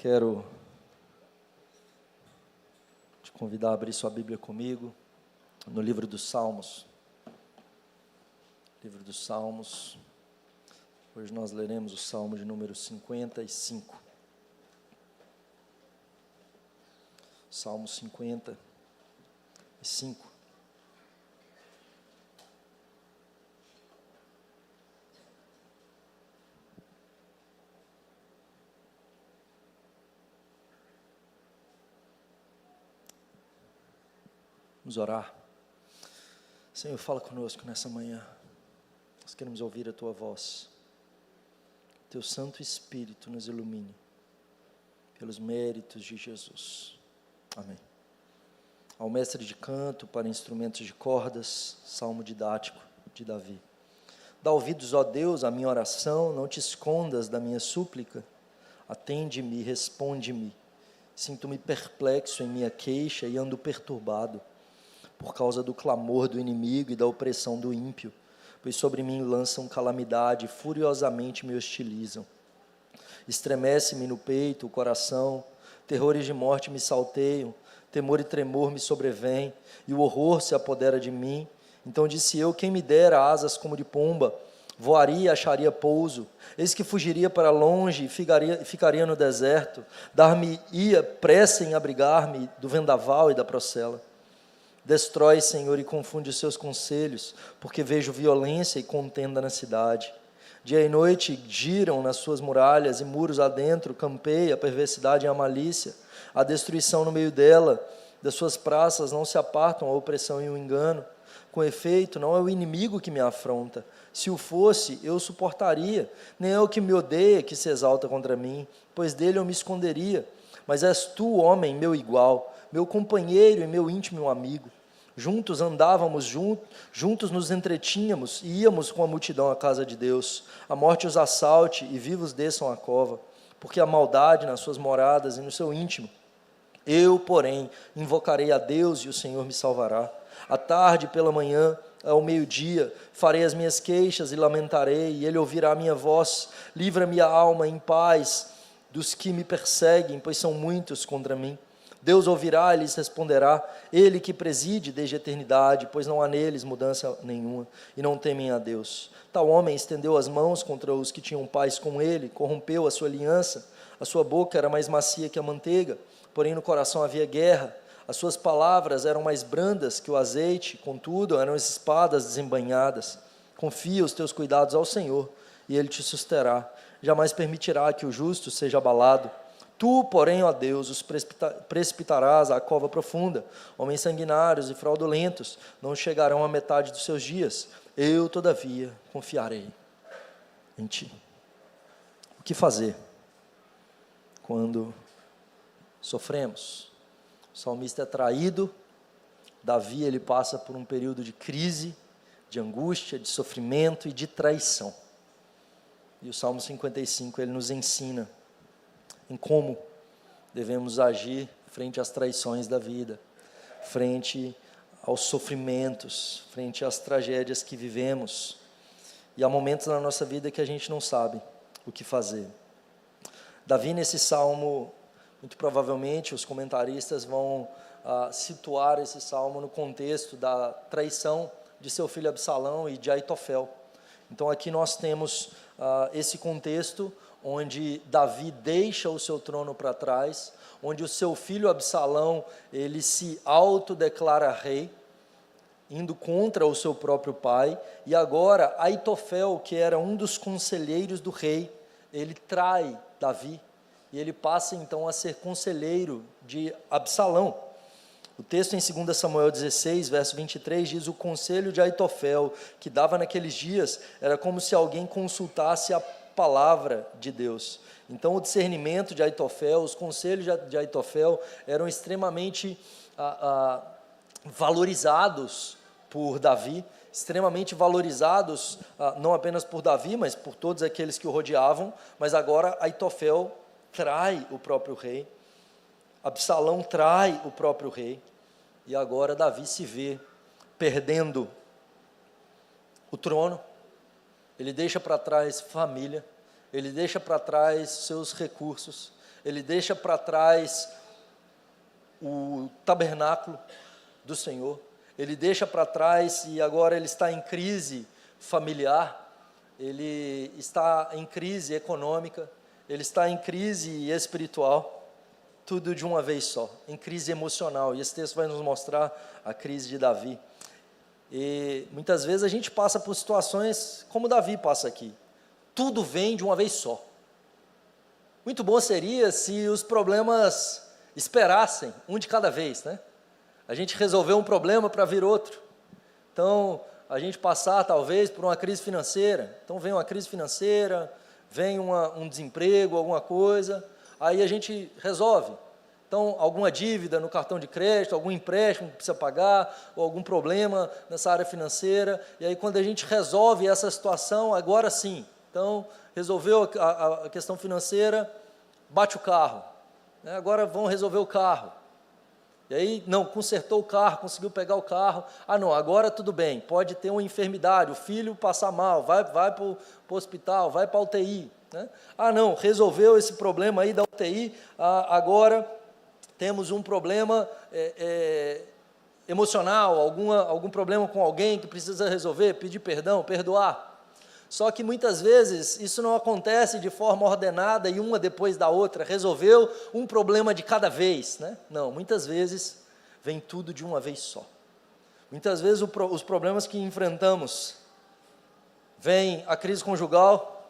Quero te convidar a abrir sua Bíblia comigo no livro dos Salmos. Livro dos Salmos. Hoje nós leremos o Salmo de número 55. Salmo 55. Vamos orar. Senhor, fala conosco nessa manhã. Nós queremos ouvir a Tua voz. Teu Santo Espírito nos ilumine, pelos méritos de Jesus. Amém. Ao mestre de canto para instrumentos de cordas, salmo didático de Davi. Dá ouvidos, ó Deus, à minha oração, não te escondas da minha súplica. Atende-me, responde-me. Sinto-me perplexo em minha queixa e ando perturbado, por causa do clamor do inimigo e da opressão do ímpio, pois sobre mim lançam calamidade, furiosamente me hostilizam. Estremece-me no peito o coração, terrores de morte me salteiam, temor e tremor me sobrevêm, e o horror se apodera de mim. Então disse eu, quem me dera asas como de pomba, voaria e acharia pouso, eis que fugiria para longe e ficaria no deserto, dar-me-ia pressa em abrigar-me do vendaval e da procela. Destrói, Senhor, e confunde os seus conselhos, porque vejo violência e contenda na cidade. Dia e noite giram nas suas muralhas, e muros adentro campeia a perversidade e a malícia, a destruição no meio dela. Das suas praças não se apartam a opressão e o engano. Com efeito, não é o inimigo que me afronta. Se o fosse, eu suportaria. Nem é o que me odeia que se exalta contra mim, pois dele eu me esconderia. Mas és tu, homem, meu igual, meu companheiro e meu íntimo amigo. Juntos andávamos, juntos nos entretínhamos e íamos com a multidão à casa de Deus. A morte os assalte e vivos desçam à cova, porque há maldade nas suas moradas e no seu íntimo. Eu, porém, invocarei a Deus e o Senhor me salvará. À tarde, pela manhã, ao meio-dia, farei as minhas queixas e lamentarei, e Ele ouvirá a minha voz. Livra-me a alma em paz dos que me perseguem, pois são muitos contra mim. Deus ouvirá e lhes responderá, Ele que preside desde a eternidade, pois não há neles mudança nenhuma, e não temem a Deus. Tal homem estendeu as mãos contra os que tinham paz com ele, corrompeu a sua aliança, a sua boca era mais macia que a manteiga, porém no coração havia guerra, as suas palavras eram mais brandas que o azeite, contudo eram espadas desembainhadas. Confia os teus cuidados ao Senhor, e Ele te susterá, jamais permitirá que o justo seja abalado. Tu, porém, ó Deus, os precipitarás à cova profunda. Homens sanguinários e fraudulentos não chegarão à metade dos seus dias. Eu, todavia, confiarei em Ti. O que fazer quando sofremos? O salmista é traído. Davi, ele passa por um período de crise, de angústia, de sofrimento e de traição. E o Salmo 55, ele nos ensina em como devemos agir frente às traições da vida, frente aos sofrimentos, frente às tragédias que vivemos. E há momentos na nossa vida que a gente não sabe o que fazer. Davi, nesse salmo, muito provavelmente os comentaristas vão situar esse salmo no contexto da traição de seu filho Absalão e de Aitofel. Então aqui nós temos esse contexto onde Davi deixa o seu trono para trás, onde o seu filho Absalão, ele se autodeclara rei, indo contra o seu próprio pai, e agora Aitofel, que era um dos conselheiros do rei, ele trai Davi, e ele passa então a ser conselheiro de Absalão. O texto em 2 Samuel 16, verso 23, diz: o conselho de Aitofel, que dava naqueles dias, era como se alguém consultasse a palavra de Deus. Então o discernimento de Aitofel, os conselhos de Aitofel eram extremamente valorizados por Davi, extremamente valorizados não apenas por Davi, mas por todos aqueles que o rodeavam. Mas agora Aitofel trai o próprio rei, Absalão trai o próprio rei, e agora Davi se vê perdendo o trono. Ele deixa para trás família, ele deixa para trás seus recursos, ele deixa para trás o tabernáculo do Senhor, ele deixa para trás e agora ele está em crise familiar, ele está em crise econômica, ele está em crise espiritual, tudo de uma vez só, em crise emocional, e esse texto vai nos mostrar a crise de Davi. E muitas vezes a gente passa por situações como Davi passa aqui, tudo vem de uma vez só. Muito bom seria se os problemas esperassem um de cada vez, né? A gente resolveu um problema para vir outro. Então, a gente passar talvez por uma crise financeira, então vem uma crise financeira, vem um desemprego, alguma coisa, aí a gente resolve. Então, alguma dívida no cartão de crédito, algum empréstimo que precisa pagar, ou algum problema nessa área financeira, e aí quando a gente resolve essa situação, agora sim, então, resolveu a questão financeira, bate o carro, né? Agora vão resolver o carro. E aí, não, consertou o carro, conseguiu pegar o carro, não, agora tudo bem, pode ter uma enfermidade, o filho passar mal, vai para o hospital, vai para a UTI, né? Não, resolveu esse problema aí da UTI, agora temos um problema emocional, algum problema com alguém que precisa resolver, pedir perdão, perdoar. Só que muitas vezes isso não acontece de forma ordenada e uma depois da outra, resolveu um problema de cada vez, né? Não, muitas vezes vem tudo de uma vez só. Muitas vezes os problemas que enfrentamos, vem a crise conjugal,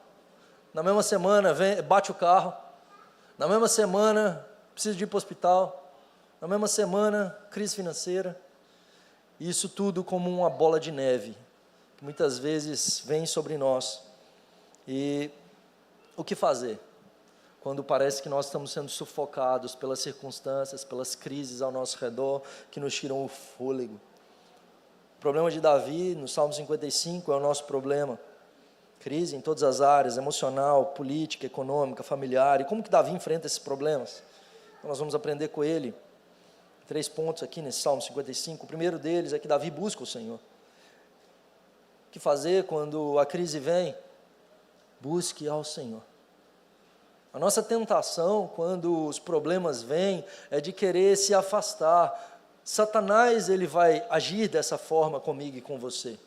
na mesma semana bate o carro, na mesma semana precisa de ir para o hospital, na mesma semana crise financeira, e isso tudo como uma bola de neve, que muitas vezes vem sobre nós. E o que fazer quando parece que nós estamos sendo sufocados pelas circunstâncias, pelas crises ao nosso redor, que nos tiram o fôlego? O problema de Davi, no Salmo 55, é o nosso problema. Crise em todas as áreas, emocional, política, econômica, familiar. E como que Davi enfrenta esses problemas? Então nós vamos aprender com ele 3 pontos aqui nesse Salmo 55. O primeiro deles é que Davi busca o Senhor. O que fazer quando a crise vem? Busque ao Senhor. A nossa tentação, quando os problemas vêm, é de querer se afastar. Satanás, ele vai agir dessa forma comigo e com você.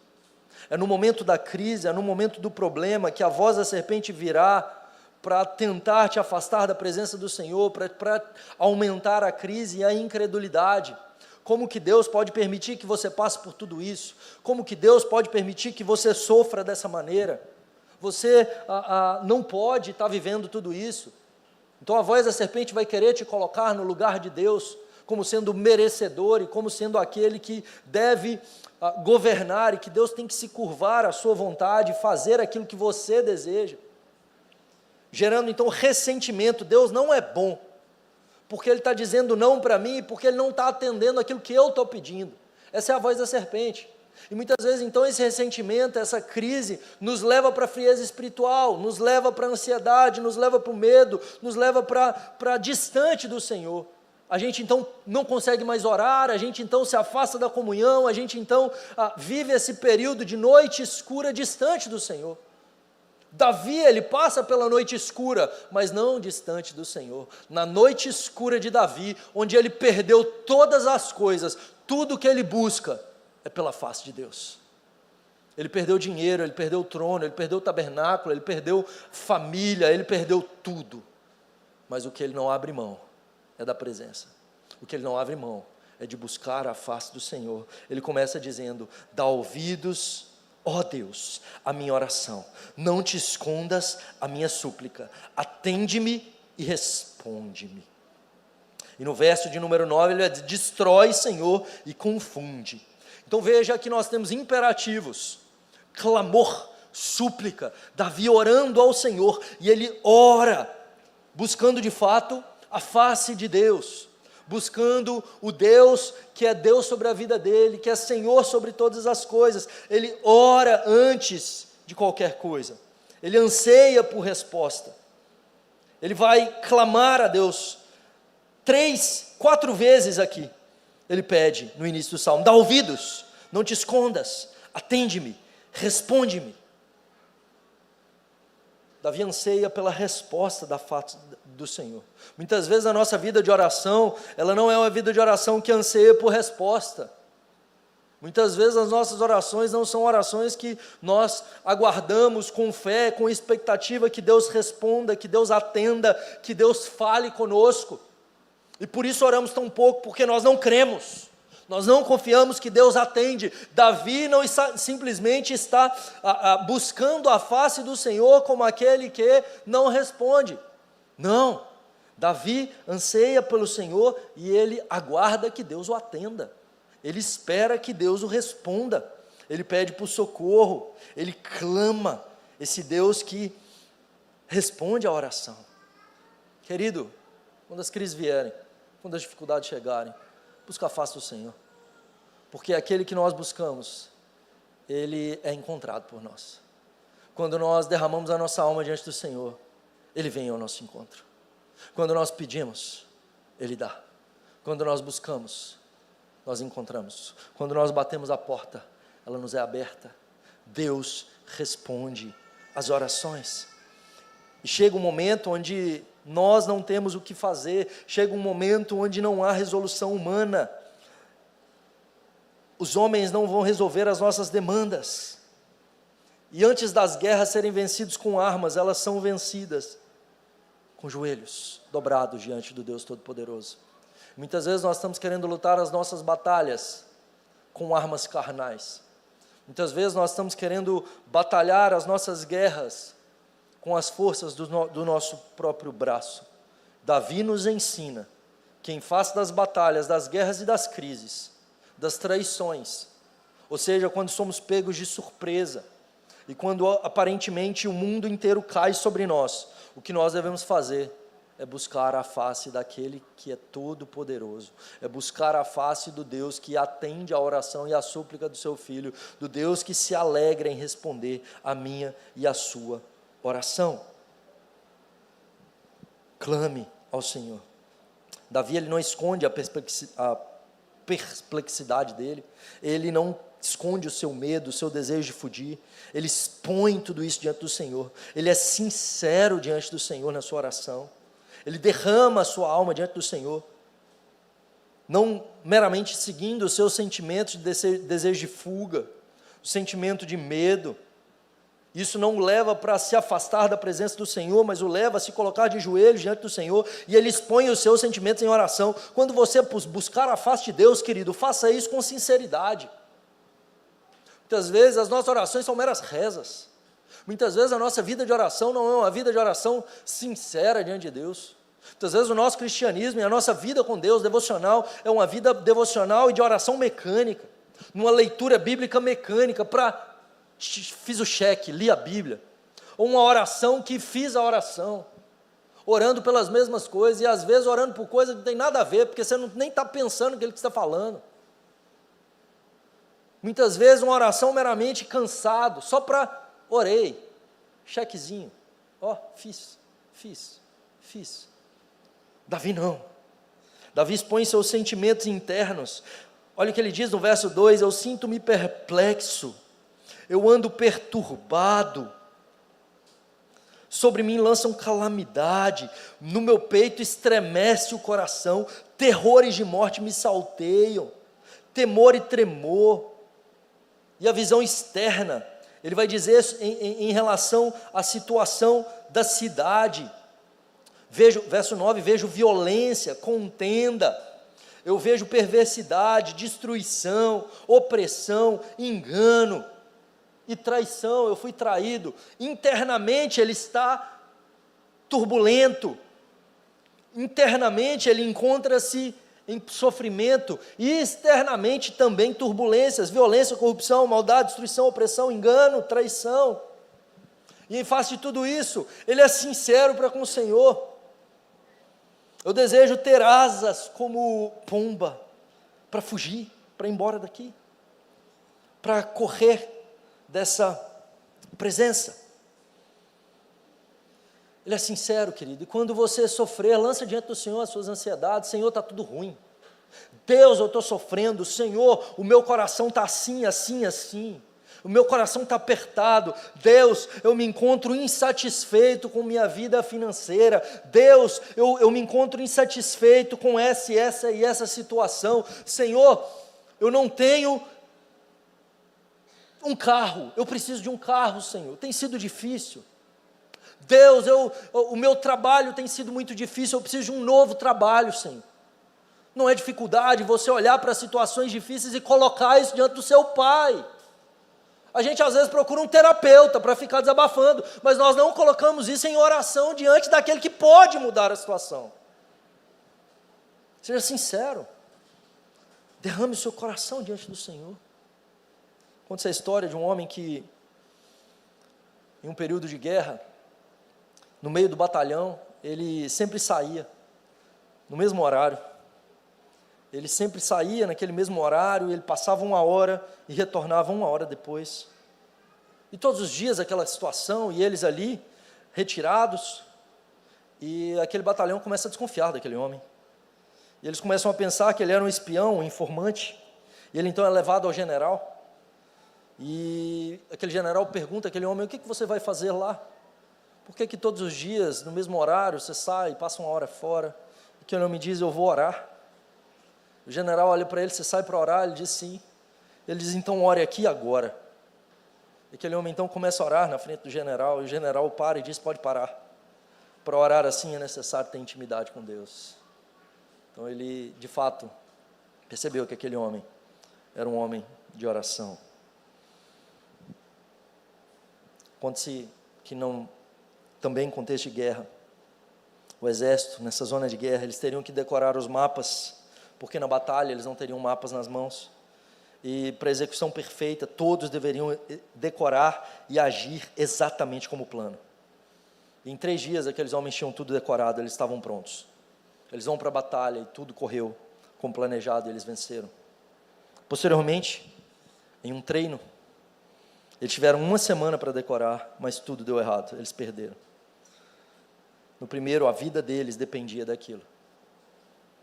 É no momento da crise, é no momento do problema, que a voz da serpente virá para tentar te afastar da presença do Senhor, para aumentar a crise e a incredulidade. Como que Deus pode permitir que você passe por tudo isso? Como que Deus pode permitir que você sofra dessa maneira? Você não pode estar vivendo tudo isso. Então a voz da serpente vai querer te colocar no lugar de Deus, como sendo merecedor e como sendo aquele que deve governar, e que Deus tem que se curvar à sua vontade, fazer aquilo que você deseja, gerando então ressentimento. Deus não é bom, porque Ele está dizendo não para mim, porque Ele não está atendendo aquilo que eu estou pedindo. Essa é a voz da serpente. E muitas vezes então esse ressentimento, essa crise, nos leva para a frieza espiritual, nos leva para a ansiedade, nos leva para o medo, nos leva para distante do Senhor. A gente então não consegue mais orar, a gente então se afasta da comunhão, a gente então vive esse período de noite escura distante do Senhor. Davi, ele passa pela noite escura, mas não distante do Senhor. Na noite escura de Davi, onde ele perdeu todas as coisas, tudo que ele busca é pela face de Deus. Ele perdeu dinheiro, ele perdeu o trono, ele perdeu o tabernáculo, ele perdeu família, ele perdeu tudo. Mas o que ele não abre mão é da presença. O que ele não abre mão é de buscar a face do Senhor. Ele começa dizendo: dá ouvidos, ó Deus, a minha oração, não te escondas a minha súplica, atende-me e responde-me. E no verso de número 9 ele diz: destrói, Senhor, e confunde. Então veja que nós temos imperativos: clamor, súplica, Davi orando ao Senhor, e ele ora, buscando de fato a face de Deus, buscando o Deus que é Deus sobre a vida dele, que é Senhor sobre todas as coisas. Ele ora antes de qualquer coisa, ele anseia por resposta, ele vai clamar a Deus. 3, 4 vezes aqui, ele pede no início do salmo: dá ouvidos, não te escondas, atende-me, responde-me. Davi anseia pela resposta da face do Senhor. Muitas vezes a nossa vida de oração, ela não é uma vida de oração que anseia por resposta. Muitas vezes as nossas orações não são orações que nós aguardamos com fé, com expectativa que Deus responda, que Deus atenda, que Deus fale conosco. E por isso oramos tão pouco, porque nós não cremos. Nós não confiamos que Deus atende. Davi não simplesmente está buscando a face do Senhor como aquele que não responde. Não, Davi anseia pelo Senhor e ele aguarda que Deus o atenda. Ele espera que Deus o responda. Ele pede por socorro, ele clama, esse Deus que responde à oração. Querido, quando as crises vierem, quando as dificuldades chegarem, busca a face do Senhor, porque aquele que nós buscamos, ele é encontrado por nós. Quando nós derramamos a nossa alma diante do Senhor, ele vem ao nosso encontro. Quando nós pedimos, ele dá. Quando nós buscamos, nós encontramos. Quando nós batemos a porta, ela nos é aberta. Deus responde às orações. E chega um momento onde nós não temos o que fazer, chega um momento onde não há resolução humana. Os homens não vão resolver as nossas demandas. E antes das guerras serem vencidas com armas, elas são vencidas com joelhos dobrados diante do Deus Todo-Poderoso. Muitas vezes nós estamos querendo lutar as nossas batalhas com armas carnais. Muitas vezes nós estamos querendo batalhar as nossas guerras com as forças do nosso próprio braço. Davi nos ensina que em face das batalhas, das guerras e das crises, das traições, ou seja, quando somos pegos de surpresa, e quando aparentemente o mundo inteiro cai sobre nós, o que nós devemos fazer é buscar a face daquele que é todo-poderoso, é buscar a face do Deus que atende a oração e a súplica do seu Filho, do Deus que se alegra em responder a minha e a sua oração. Clame ao Senhor. Davi, ele não esconde a perplexidade dele, ele não esconde o seu medo, o seu desejo de fugir, ele expõe tudo isso diante do Senhor, ele é sincero diante do Senhor na sua oração, ele derrama a sua alma diante do Senhor, não meramente seguindo os seus sentimentos de desejo de fuga, o sentimento de medo. Isso não o leva para se afastar da presença do Senhor, mas o leva a se colocar de joelhos diante do Senhor, e ele expõe os seus sentimentos em oração. Quando você buscar a face de Deus, querido, faça isso com sinceridade. Muitas vezes as nossas orações são meras rezas. Muitas vezes a nossa vida de oração não é uma vida de oração sincera diante de Deus. Muitas vezes o nosso cristianismo e a nossa vida com Deus devocional é uma vida devocional e de oração mecânica, numa leitura bíblica mecânica para fiz o cheque, li a Bíblia, ou uma oração que fiz a oração, orando pelas mesmas coisas, e às vezes orando por coisas que não tem nada a ver, porque você nem está pensando naquilo que você está falando. Muitas vezes uma oração meramente cansado, só para orei, chequezinho, fiz. Davi não. Davi expõe seus sentimentos internos. Olha o que ele diz no verso 2: eu sinto-me perplexo, eu ando perturbado, sobre mim lançam calamidade, no meu peito estremece o coração, terrores de morte me salteiam, temor e tremor. E a visão externa, ele vai dizer em relação à situação da cidade. Verso 9, vejo violência, contenda, eu vejo perversidade, destruição, opressão, engano e traição. Eu fui traído. Internamente ele está turbulento, internamente ele encontra-se em sofrimento, e externamente também turbulências, violência, corrupção, maldade, destruição, opressão, engano, traição. E em face de tudo isso, ele é sincero para com o Senhor. Eu desejo ter asas como pomba, para fugir, para ir embora daqui, para correr dessa presença. Ele é sincero, querido, e quando você sofrer, lança diante do Senhor as suas ansiedades. Senhor, está tudo ruim. Deus, eu estou sofrendo. Senhor, o meu coração está assim. o meu coração está apertado. Deus, eu me encontro insatisfeito com minha vida financeira. Deus, eu me encontro insatisfeito com essa e essa situação. Senhor, eu não tenho um carro, eu preciso de um carro, Senhor, tem sido difícil. Deus, o meu trabalho tem sido muito difícil, eu preciso de um novo trabalho, Senhor. Não é dificuldade você olhar para situações difíceis e colocar isso diante do seu Pai. A gente às vezes procura um terapeuta para ficar desabafando, mas nós não colocamos isso em oração diante daquele que pode mudar a situação. Seja sincero, derrame o seu coração diante do Senhor. Conta-se a história de um homem que, em um período de guerra, no meio do batalhão, ele sempre saía, no mesmo horário. Ele sempre saía naquele mesmo horário, ele passava 1 hora e retornava 1 hora depois. E todos os dias aquela situação, e eles ali, retirados, e aquele batalhão começa a desconfiar daquele homem. E eles começam a pensar que ele era um espião, um informante, e ele então é levado ao general. E aquele general pergunta àquele homem: o que você vai fazer lá? Por que todos os dias, no mesmo horário, você sai, passa 1 hora fora? E aquele homem diz: eu vou orar. O general olha para ele: você sai para orar? Ele diz: sim. Ele diz: então ore aqui agora. E aquele homem então começa a orar na frente do general, e o general para e diz: pode parar. Para orar assim é necessário ter intimidade com Deus. Então ele, de fato, percebeu que aquele homem era um homem de oração. Conta-se que também em contexto de guerra, o exército, nessa zona de guerra, eles teriam que decorar os mapas, porque na batalha eles não teriam mapas nas mãos, e para a execução perfeita, todos deveriam decorar e agir exatamente como o plano. E em 3 dias, aqueles homens tinham tudo decorado, eles estavam prontos. Eles vão para a batalha e tudo correu como planejado, e eles venceram. Posteriormente, em um treino, eles tiveram 1 semana para decorar, mas tudo deu errado, eles perderam. No primeiro, a vida deles dependia daquilo.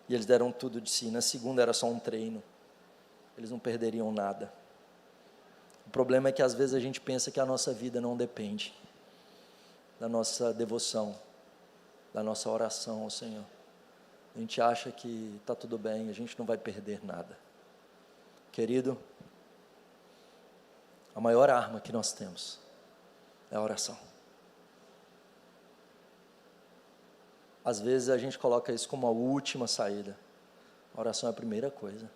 E eles deram tudo de si. Na segunda, era só um treino. Eles não perderiam nada. O problema é que às vezes a gente pensa que a nossa vida não depende da nossa devoção, da nossa oração ao Senhor. A gente acha que está tudo bem, a gente não vai perder nada. Querido, a maior arma que nós temos é a oração. Às vezes a gente coloca isso como a última saída. A oração é a primeira coisa.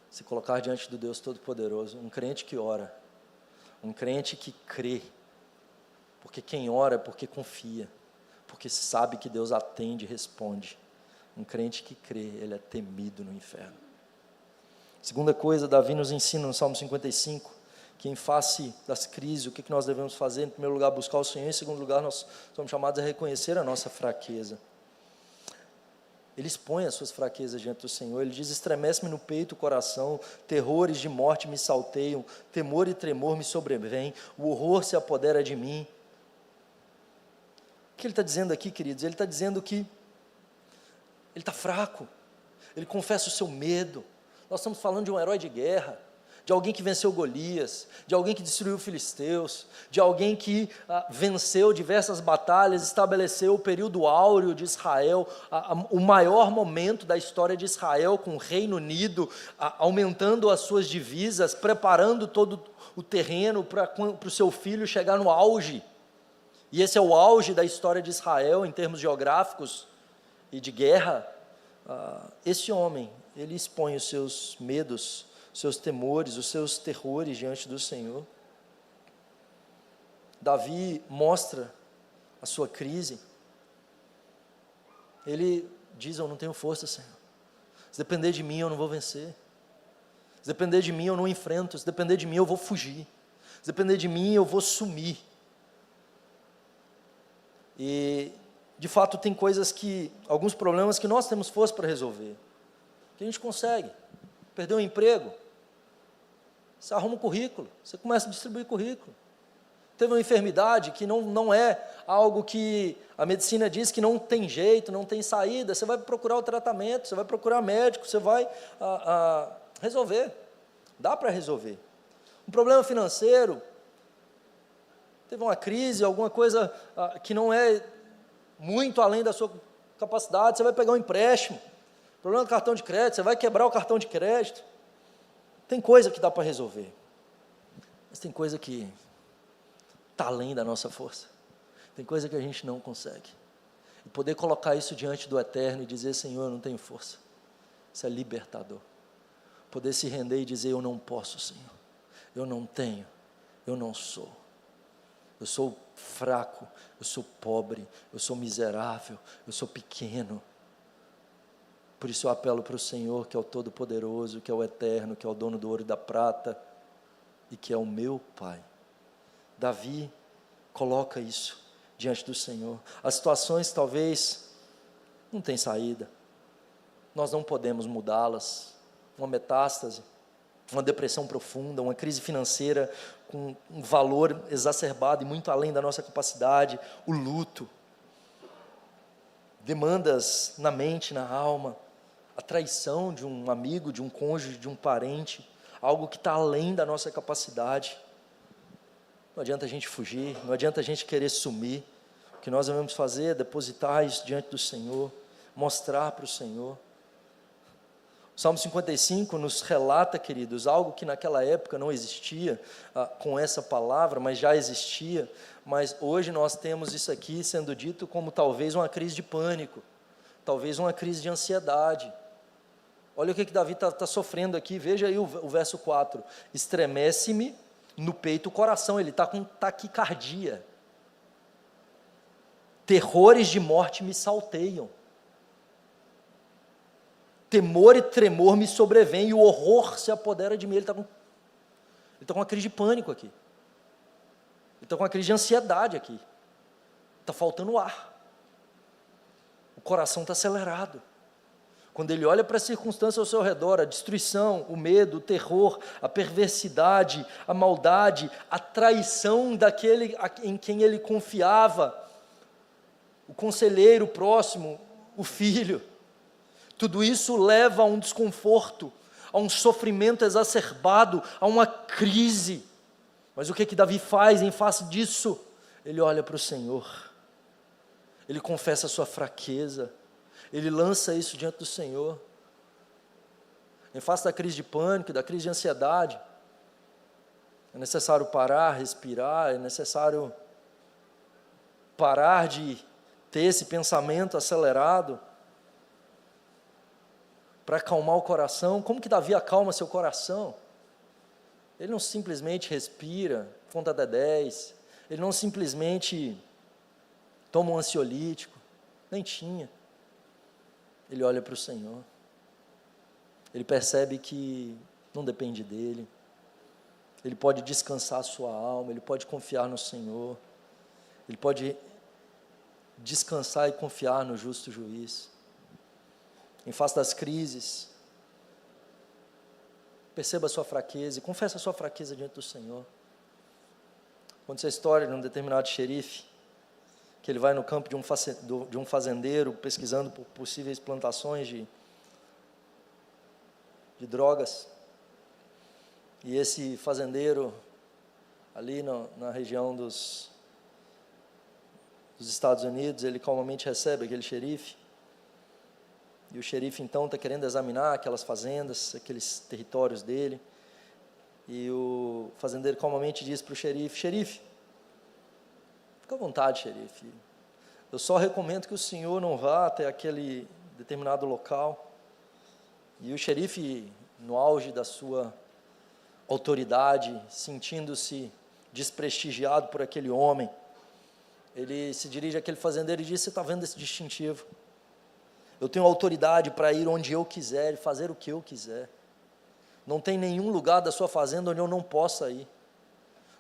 Se colocar diante do Deus Todo-Poderoso, um crente que ora, um crente que crê, porque quem ora é porque confia, porque sabe que Deus atende e responde. Um crente que crê, ele é temido no inferno. Segunda coisa, Davi nos ensina no Salmo 55, que em face das crises, o que nós devemos fazer? Em primeiro lugar, buscar o Senhor. Em segundo lugar, nós somos chamados a reconhecer a nossa fraqueza. Ele expõe as suas fraquezas diante do Senhor. Ele diz: estremece-me no peito o coração, terrores de morte me salteiam, temor e tremor me sobrevêm, o horror se apodera de mim. O que ele está dizendo aqui, queridos? Ele está dizendo que ele está fraco, ele confessa o seu medo. Nós estamos falando de um herói de guerra, de alguém que venceu Golias, de alguém que destruiu os filisteus, de alguém que venceu diversas batalhas, estabeleceu o período áureo de Israel, o maior momento da história de Israel, com o Reino Unido, aumentando as suas divisas, preparando todo o terreno para o seu filho chegar no auge. E esse é o auge da história de Israel, em termos geográficos e de guerra. Esse homem, ele expõe os seus medos, os seus temores, os seus terrores diante do Senhor. Davi mostra a sua crise. Ele diz: eu não tenho força, Senhor. Se depender de mim, eu não vou vencer. Se depender de mim, eu não enfrento. Se depender de mim, eu vou fugir. Se depender de mim, eu vou sumir. E, de fato, tem alguns problemas que nós temos força para resolver, que a gente consegue. Perdeu o emprego, você arruma um currículo, você começa a distribuir currículo. Teve uma enfermidade que não é algo que a medicina diz que não tem jeito, não tem saída, você vai procurar o tratamento, você vai procurar médico, você vai resolver. Dá para resolver. um problema financeiro, teve uma crise, alguma coisa que não é muito além da sua capacidade, você vai pegar um empréstimo, problema do cartão de crédito, você vai quebrar o cartão de crédito. Tem coisa que dá para resolver, mas tem coisa que está além da nossa força, tem coisa que a gente não consegue. E poder colocar isso diante do Eterno e dizer: Senhor, eu não tenho força, isso é libertador. Poder se render e dizer: eu não posso, Senhor, eu não tenho, eu não sou, eu sou fraco, eu sou pobre, eu sou miserável, eu sou pequeno. Por isso eu apelo para o Senhor, que é o Todo-Poderoso, que é o Eterno, que é o dono do ouro e da prata, e que é o meu Pai. Davi coloca isso diante do Senhor. As situações talvez não têm saída, nós não podemos mudá-las. Uma metástase, uma depressão profunda, uma crise financeira com um valor exacerbado e muito além da nossa capacidade, o luto, demandas na mente, na alma, a traição de um amigo, de um cônjuge, de um parente, algo que está além da nossa capacidade. Não adianta a gente fugir, não adianta a gente querer sumir. O que nós devemos fazer é depositar isso diante do Senhor, mostrar para o Senhor. O Salmo 55 nos relata, queridos, algo que naquela época não existia com essa palavra, mas já existia, mas hoje nós temos isso aqui sendo dito como talvez uma crise de pânico, talvez uma crise de ansiedade. Olha o que Davi está sofrendo aqui, veja aí o verso 4, estremece-me no peito o coração, ele está com taquicardia, terrores de morte me salteiam, temor e tremor me sobrevêm, e o horror se apodera de mim. Ele está com uma crise de pânico aqui, ele está com uma crise de ansiedade aqui, está faltando ar, o coração está acelerado. Quando ele olha para as circunstâncias ao seu redor, a destruição, o medo, o terror, a perversidade, a maldade, a traição daquele em quem ele confiava, o conselheiro próximo, o filho, tudo isso leva a um desconforto, a um sofrimento exacerbado, a uma crise. Mas o que Davi faz em face disso? Ele olha para o Senhor, ele confessa a sua fraqueza, ele lança isso diante do Senhor. Em face da crise de pânico, da crise de ansiedade, é necessário parar, respirar, é necessário parar de ter esse pensamento acelerado, para acalmar o coração. Como que Davi acalma seu coração? Ele não simplesmente respira, conta até 10, ele não simplesmente toma um ansiolítico, nem tinha. Ele olha para o Senhor, ele percebe que não depende dele, ele pode descansar a sua alma, ele pode confiar no Senhor, ele pode descansar e confiar no justo juiz. Em face das crises, perceba a sua fraqueza e confessa a sua fraqueza diante do Senhor. Conta essa história de um determinado xerife, que ele vai no campo de um fazendeiro, pesquisando por possíveis plantações de drogas, e esse fazendeiro, ali na região dos Estados Unidos, ele calmamente recebe aquele xerife, e o xerife então está querendo examinar aquelas fazendas, aqueles territórios dele, e o fazendeiro calmamente diz para o xerife: xerife, fica à vontade, xerife, eu só recomendo que o senhor não vá até aquele determinado local. E o xerife, no auge da sua autoridade, sentindo-se desprestigiado por aquele homem, ele se dirige àquele fazendeiro e diz: você está vendo esse distintivo? Eu tenho autoridade para ir onde eu quiser, fazer o que eu quiser. Não tem nenhum lugar da sua fazenda onde eu não possa ir.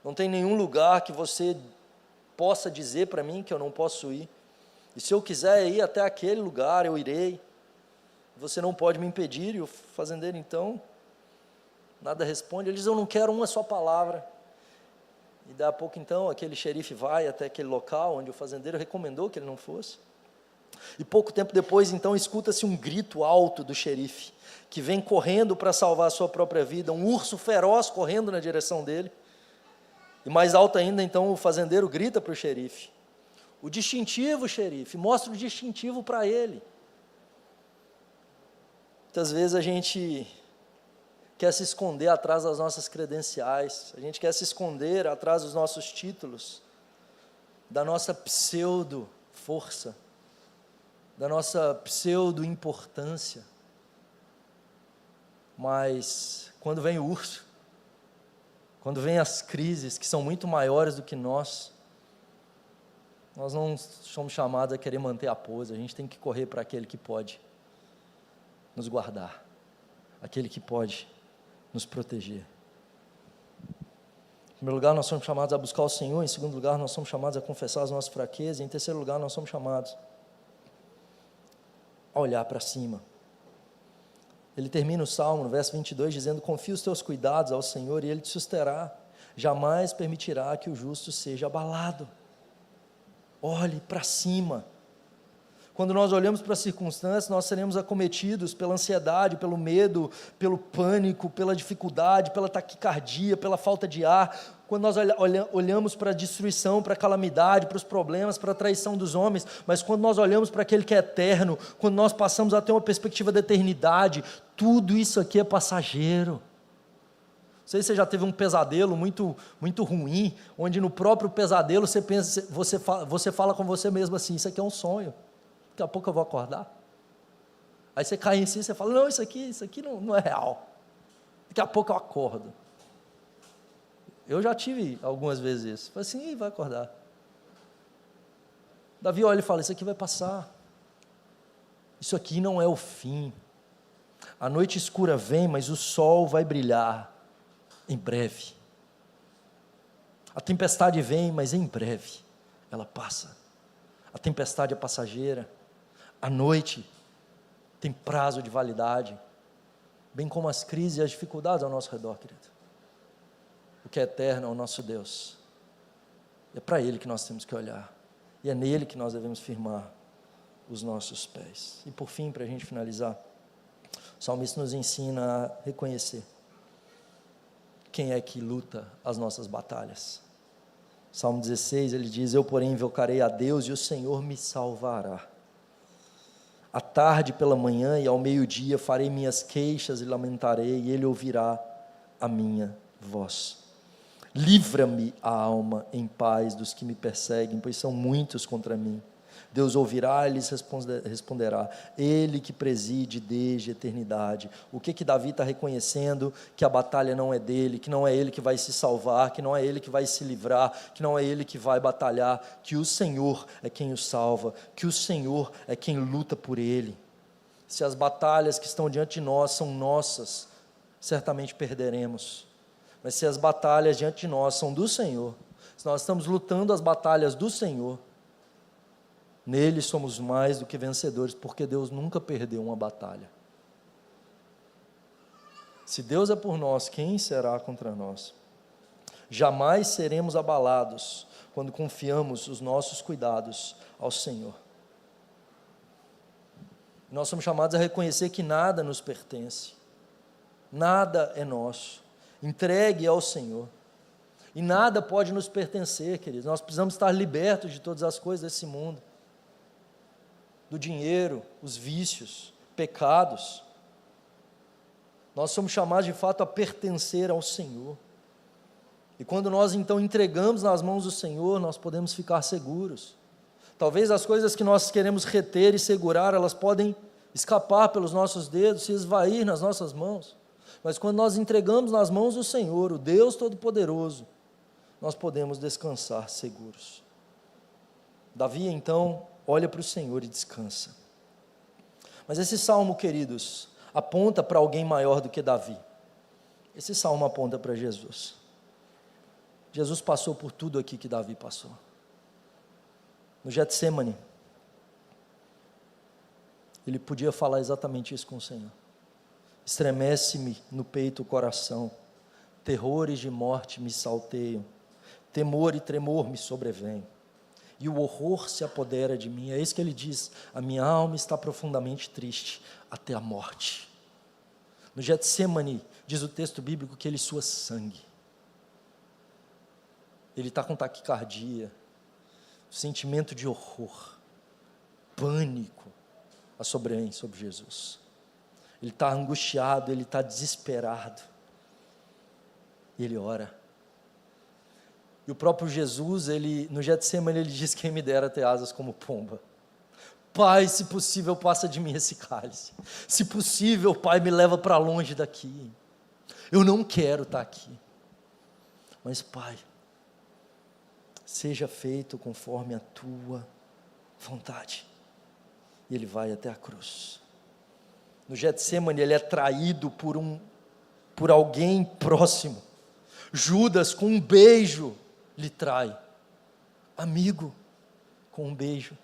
Não tem nenhum lugar que você possa dizer para mim que eu não posso ir. E se eu quiser ir até aquele lugar, eu irei. Você não pode me impedir. E o fazendeiro então nada responde. Ele diz: eu não quero uma só palavra. E daí a pouco então aquele xerife vai até aquele local onde o fazendeiro recomendou que ele não fosse. E pouco tempo depois, então, escuta-se um grito alto do xerife, que vem correndo para salvar a sua própria vida, um urso feroz correndo na direção dele. E mais alto ainda, então, o fazendeiro grita para o xerife. O distintivo, xerife, mostra o distintivo para ele. Muitas vezes a gente quer se esconder atrás das nossas credenciais, a gente quer se esconder atrás dos nossos títulos, da nossa pseudo-força, da nossa pseudo-importância. Mas quando vem o urso, quando vem as crises que são muito maiores do que nós não somos chamados a querer manter a pose, a gente tem que correr para aquele que pode nos guardar, aquele que pode nos proteger. Em primeiro lugar, nós somos chamados a buscar o Senhor. Em segundo lugar, nós somos chamados a confessar as nossas fraquezas. Em terceiro lugar, nós somos chamados a olhar para cima. Ele termina o Salmo, no verso 22, dizendo: confia os teus cuidados ao Senhor e Ele te susterá, jamais permitirá que o justo seja abalado. Olhe para cima. Quando nós olhamos para as circunstâncias, nós seremos acometidos pela ansiedade, pelo medo, pelo pânico, pela dificuldade, pela taquicardia, pela falta de ar. Quando nós olhamos para a destruição, para a calamidade, para os problemas, para a traição dos homens, mas quando nós olhamos para aquele que é eterno, quando nós passamos a ter uma perspectiva da eternidade, tudo isso aqui é passageiro. Não sei se você já teve um pesadelo muito, muito ruim, onde no próprio pesadelo você pensa, você fala com você mesmo assim: isso aqui é um sonho. Daqui a pouco eu vou acordar. Aí você cai em si e você fala: não, isso aqui não é real. Daqui a pouco eu acordo. Eu já tive algumas vezes isso. Falei assim: vai acordar. Davi olha e fala: isso aqui vai passar. Isso aqui não é o fim. A noite escura vem, mas o sol vai brilhar em breve. A tempestade vem, mas em breve ela passa. A tempestade é passageira. A noite tem prazo de validade, bem como as crises e as dificuldades ao nosso redor, querido. O que é eterno é o nosso Deus. É para Ele que nós temos que olhar. E é nele que nós devemos firmar os nossos pés. E por fim, para a gente finalizar, o salmista nos ensina a reconhecer quem é que luta as nossas batalhas. Salmo 16, ele diz: eu, porém, invocarei a Deus e o Senhor me salvará. À tarde pela manhã e ao meio-dia farei minhas queixas e lamentarei, e Ele ouvirá a minha voz. Livra-me a alma em paz dos que me perseguem, pois são muitos contra mim. Deus ouvirá e lhes responderá, Ele que preside desde a eternidade. O que Davi está reconhecendo? Que a batalha não é dele, que não é ele que vai se salvar, que não é ele que vai se livrar, que não é ele que vai batalhar, que o Senhor é quem o salva, que o Senhor é quem luta por ele. Se as batalhas que estão diante de nós são nossas, certamente perderemos. Mas se as batalhas diante de nós são do Senhor, se nós estamos lutando as batalhas do Senhor, nele somos mais do que vencedores, porque Deus nunca perdeu uma batalha. Se Deus é por nós, quem será contra nós? Jamais seremos abalados quando confiamos os nossos cuidados ao Senhor. Nós somos chamados a reconhecer que nada nos pertence, nada é nosso, entregue ao Senhor. E nada pode nos pertencer, queridos. Nós precisamos estar libertos de todas as coisas desse mundo. Do dinheiro, os vícios, pecados. Nós somos chamados de fato a pertencer ao Senhor. E quando nós então entregamos nas mãos do Senhor, nós podemos ficar seguros. Talvez as coisas que nós queremos reter e segurar, elas podem escapar pelos nossos dedos, se esvair nas nossas mãos. Mas quando nós entregamos nas mãos do Senhor, o Deus Todo-Poderoso, nós podemos descansar seguros. Davi então olha para o Senhor e descansa. Mas esse salmo, queridos, aponta para alguém maior do que Davi. Esse salmo aponta para Jesus. Jesus passou por tudo aqui que Davi passou. No Getsêmani, ele podia falar exatamente isso com o Senhor. Estremece-me no peito o coração, terrores de morte me salteiam, temor e tremor me sobrevêm. e o horror se apodera de mim. É isso que ele diz: a minha alma está profundamente triste até a morte. No Getsemane, diz o texto bíblico que ele sua sangue. Ele está com taquicardia, sentimento de horror, pânico sobre Jesus. Ele está angustiado, ele está desesperado. E ele ora. E o próprio Jesus, no Getsemane, ele diz: quem me dera ter asas como pomba. Pai, se possível, passa de mim esse cálice. Se possível, Pai, me leva para longe daqui. Eu não quero estar aqui. Mas, Pai, seja feito conforme a tua vontade. E ele vai até a cruz. No Getsemane, ele é traído por alguém próximo. Judas, com um beijo, lhe trai. Amigo, com um beijo.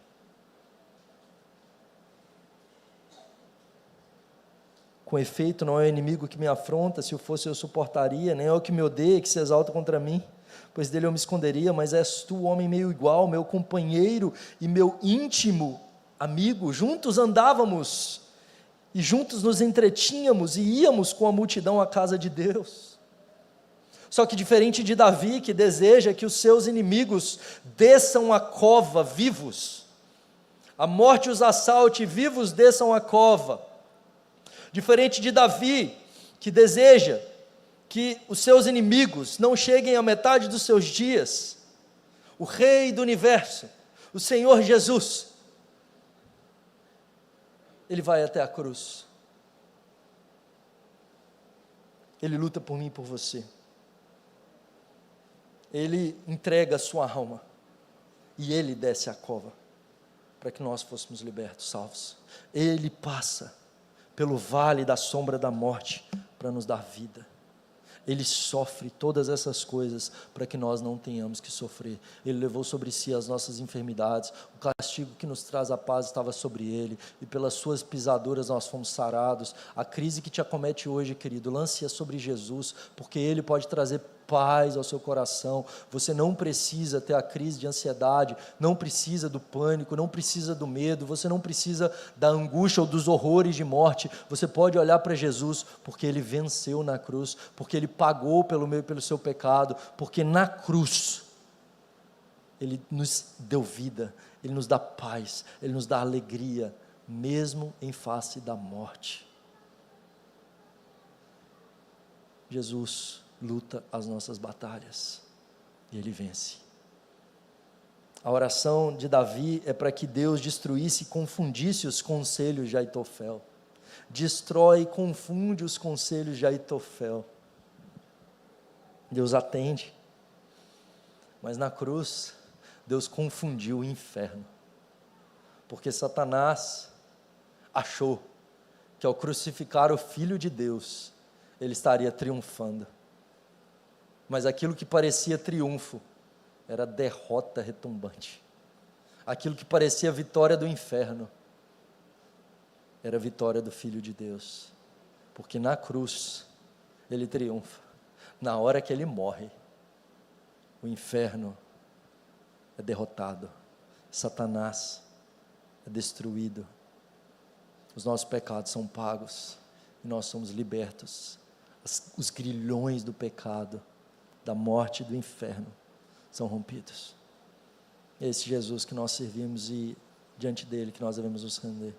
Com efeito, não é o inimigo que me afronta, se o fosse eu suportaria, nem é o que me odeia, que se exalta contra mim, pois dele eu me esconderia, mas és tu, homem meio igual, meu companheiro e meu íntimo amigo. Juntos andávamos, e juntos nos entretínhamos, e íamos com a multidão à casa de Deus. Só que diferente de Davi, que deseja que os seus inimigos desçam a cova vivos, a morte os assalte e vivos desçam a cova. Diferente de Davi, que deseja que os seus inimigos não cheguem à metade dos seus dias, o Rei do Universo, o Senhor Jesus, ele vai até a cruz. Ele luta por mim e por você. Ele entrega a sua alma e ele desce a cova para que nós fôssemos libertos, salvos. Ele passa pelo vale da sombra da morte para nos dar vida. Ele sofre todas essas coisas para que nós não tenhamos que sofrer. Ele levou sobre si as nossas enfermidades, o castigo que nos traz a paz estava sobre ele, e pelas suas pisaduras nós fomos sarados. A crise que te acomete hoje, querido, lance-a sobre Jesus, porque ele pode trazer paz ao seu coração. Você não precisa ter a crise de ansiedade, não precisa do pânico, não precisa do medo, você não precisa da angústia ou dos horrores de morte. Você pode olhar para Jesus, porque ele venceu na cruz, porque ele pagou pelo meu e pelo seu pecado, porque na cruz ele nos deu vida, ele nos dá paz, ele nos dá alegria, mesmo em face da morte. Jesus luta as nossas batalhas e ele vence. A oração de Davi é para que Deus destruísse e confundisse os conselhos de Aitofel. Destrói e confunde os conselhos de Aitofel. Deus atende, mas na cruz Deus confundiu o inferno, porque Satanás achou que ao crucificar o Filho de Deus ele estaria triunfando. Mas aquilo que parecia triunfo era derrota retumbante. Aquilo que parecia vitória do inferno era vitória do Filho de Deus, porque na cruz ele triunfa. Na hora que ele morre, o inferno é derrotado, Satanás é destruído, os nossos pecados são pagos e nós somos libertos. Os grilhões do pecado, da morte e do inferno são rompidos. É esse Jesus que nós servimos e diante dele que nós devemos nos render.